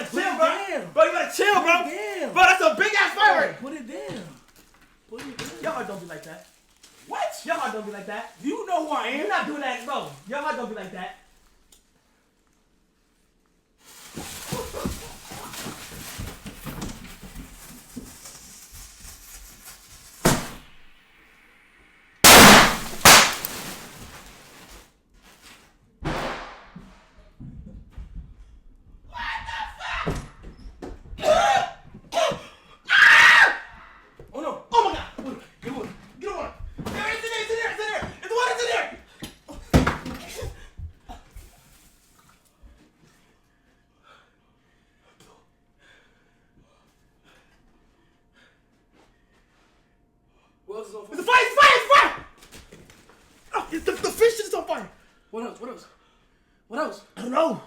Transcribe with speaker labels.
Speaker 1: better
Speaker 2: Put
Speaker 1: chill,
Speaker 2: it
Speaker 1: bro.
Speaker 2: down.
Speaker 1: Bro, you better chill, bro.
Speaker 2: Put it down.
Speaker 1: Bro, that's a big ass firework.
Speaker 2: Put it down. Put it down.
Speaker 1: Your heart don't be like that.
Speaker 2: What?
Speaker 1: Your heart don't be like that.
Speaker 2: You know who I am.
Speaker 1: You're not doing that, bro. Your heart don't be like that. It's a fire! It's fire! It's fire! Oh, the fish is on fire!
Speaker 2: What else? What else? What else?
Speaker 1: I don't know.